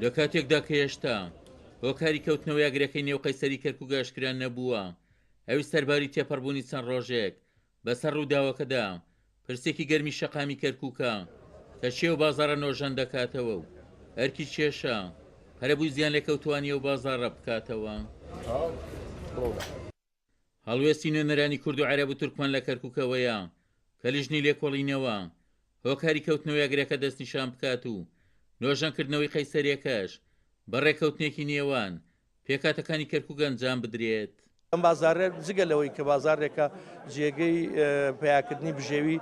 لە کاتێکدا کە هێشتا هۆکاری کەوتنەوە یاگرەکەی نێو قەیسەری کەرکووک ئاشکران نەبووە، ئەوی سەرباری تێپەڕبوونی چەند ڕۆژێک بەسەر ڕووداوەکەدا پرسێکی گەرمی شەقامی کەرکووکە کە شێو بازاڕە نۆژەن دەکاتەوە و ئەرکی کێشە هەرەبووی زیان لێکەوتوانی و بازاڕە بکاتەوە. هەڵوێستی نوێنەرانی کورد و عەرەب و تورکمان لە کەرکووکەوەیە کە لیژنی لێکۆڵینەوە هۆکاری کەوتنەوە یاگرەکە دەستنیشان بکات و نۆژەنکردنەوەی قەیسەریەکەش بەڕێکەوتنێکی نێوان پێکاتەکانی کەرکووک ئەنجام بدرێت. ئەم بازارە جگە لەوەی کە بازارێکە جێگەی پیاکردنی بژێوی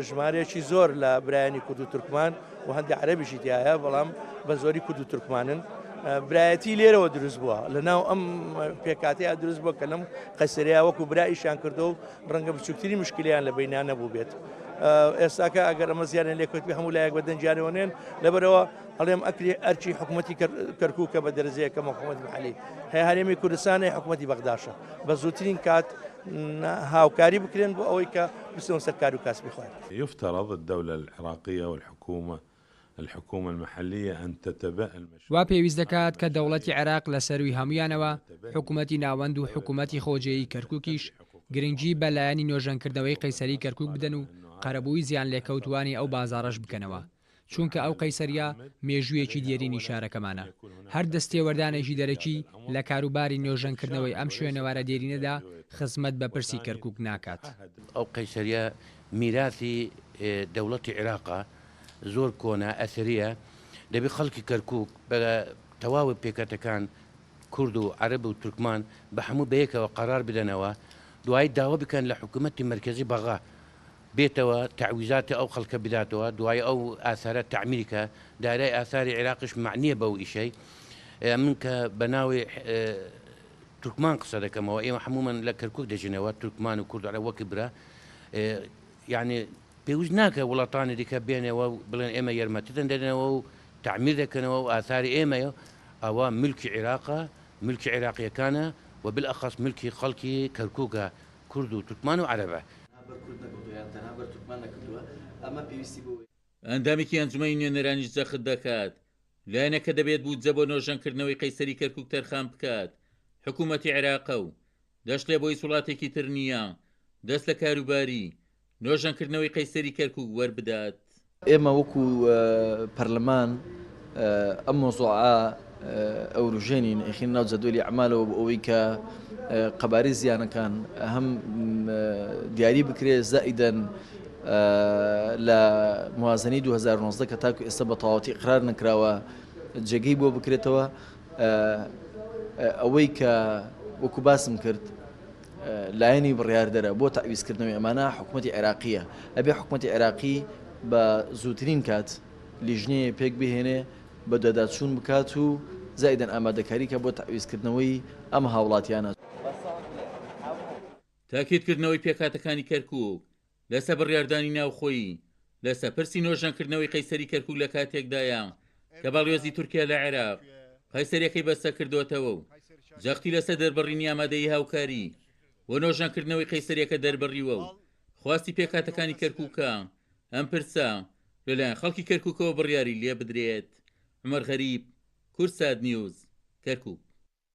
ژمارەیەکی زۆر لە برایانی کورد و تورکمان و هەندێک عەرەبیشی تایە، بەڵام بە زۆری کورد و تورکمانن. برایەتی لێرەوە دروست بووە لەناو ئەم پێکاتەیە دروست بووە کە لەم قەیسەریە وەکو برایشان کردو و ڕەنگە بچووکترین مشکلیان لە بەینان نەبوو بێت. ئێستاکە ئەگەر ئەمە زیانیان لێکوتبی هەموو لایەک بە دەنجیانەوەنێن لەبەرەوە هەڵێم ئەرچی حکوومەتی کەرکووکە بە دەرەجەیەکەم حکوومەتی محەلی هەیە هەرێمی کوردستانی حکوومەتی بەغداشە بە زووترین کات هاوکاری بکرێن بۆ ئەوەی کە بچۆن سەر کار و کاسبی خۆیان. يفترض الدولة العراقية والحكومة المحلية أن تتبنى وا پێویست دەکات کە دەوڵەتی عێراق لە سەروی هەمویانەوە حکوومەتی ناوەند و حکوومەتی خۆجێی کەرکووکیش گرنگی بە لایەنی نۆژەنکردنەوەی قەیسەری کەرکووک بدەن و قەرەبووی زیان لێکەوتوانی ئەو بازاڕەش بکەنەوە، چونکە ئەو قەیسەریە مێژوویەکی دیێرینی شارەکەمانە. هەر دەستێوەردانێکی دەرەکی لە کاروباری نێژەنکردنەوەی ئەم شوێنەوارە دێرینەدا خزمەت بە پرسی کەرکووک ناکات. ئەو قەیسەریە میراثی دەوڵەتی عێراقە زۆر کۆنا ئەثریە، دەبێ خەڵکی کەرکووک بە تەواوی پێکەتەکان کورد و عەرەب و تورکمان بە هەموو بەیەکەوە قەرار بدەنەوە، دوای داوا بکەن لە حکوومەتی مرکزی بەغا بێتەوە تعویزاتی ئەو خەڵکە بداتەوە، دوای ئەو ئاثارە تعمیرکە دارای ئاثاری عێراقش معنیە بەو ئیشەی. من کە بە ناوی تورکمان قسە دەکەمەوە، ئێمە هەمومان لە کەرکووک دەژینەوە، تورکمان و کورد عەرەب وەکی برا، یعنی پێویست ناکە وڵاتانی دیکە بێنەوە و بڵێن ئێمە یارمەتیدەن دەدەنەوە و تعمیر دەکەنەوە و ئاثاری ئێمەیە. ئەوە ملکی عێراقە، ملکی عێراقیەکانە و بالئەخەص ملکی خەڵکی کەرکووکە، کورد و تورکمان و عەرەبە. ئەندامێکی ئەنجومەی نوێنەرانیش جەخت دەکات لایەنەکە دەبێت بودجە بۆ نۆژەنکردنەوەی قەیسەری کەرکووک تەرخان بکات. حکوومەتی عێراقە و دەست لێ بۆی وڵاتێکی تر نییە دەست لە کاروباری نۆژەنکردنەوەی قەیسەری کەرکووک وەربدات. ئێمە وەکو پەرلەمان ئەم مۆزوعە ئەو ڕژێنین ئەخین ناو جەدولی ئەعمالەوە بۆ ئەوەی کە قەبارەی زیانەکان هەم دیاری بکرێت زائیدەن لە موازنەی 2019 کە تاکو ئێستا بە تەواوەتی قرار نەکراوە جێگەی بۆ بکرێتەوە. ئەوەی کە وەکو باسم کرد لایەنی بڕیاردەرە بۆ تەعویزکردنەوەی ئەمانە حکوومەتی عێراقیە، ئەبێ حکوومەتی عێراقی بە زووترین کات لیژنەیە پێک بهێنێ بە دەداچوون بکات و زائیدەن ئامادەکاریکە بۆ تەعویزکردنەوەی ئەم هاوڵاتیانە. تاکیدکردنەوەی پێکاتەکانی کەرکووک لەسەر بڕیاردانی ناوخۆیی لەسەر پرسی نۆژەنکردنەوەی قەیسەری کەرکووک لە کاتێکدایە کە باڵیۆزی تورکیا لە عێراق قەیسەریەکەی بەستە کردوتەوە و جەختی لەسەر دەربڕینی ئامادەیی هاوکاری بۆ نۆژەنکردنەوەی قەیسەریەکە دەربڕیوە و خواستی پێکاتەکانی کەرکووکە ئەم پرسە لەلایەن خەڵکی کەرکووکەوە بڕیاری لێ بدرێت. عومەر غەریب، کورسات نیوز، کەرکووک.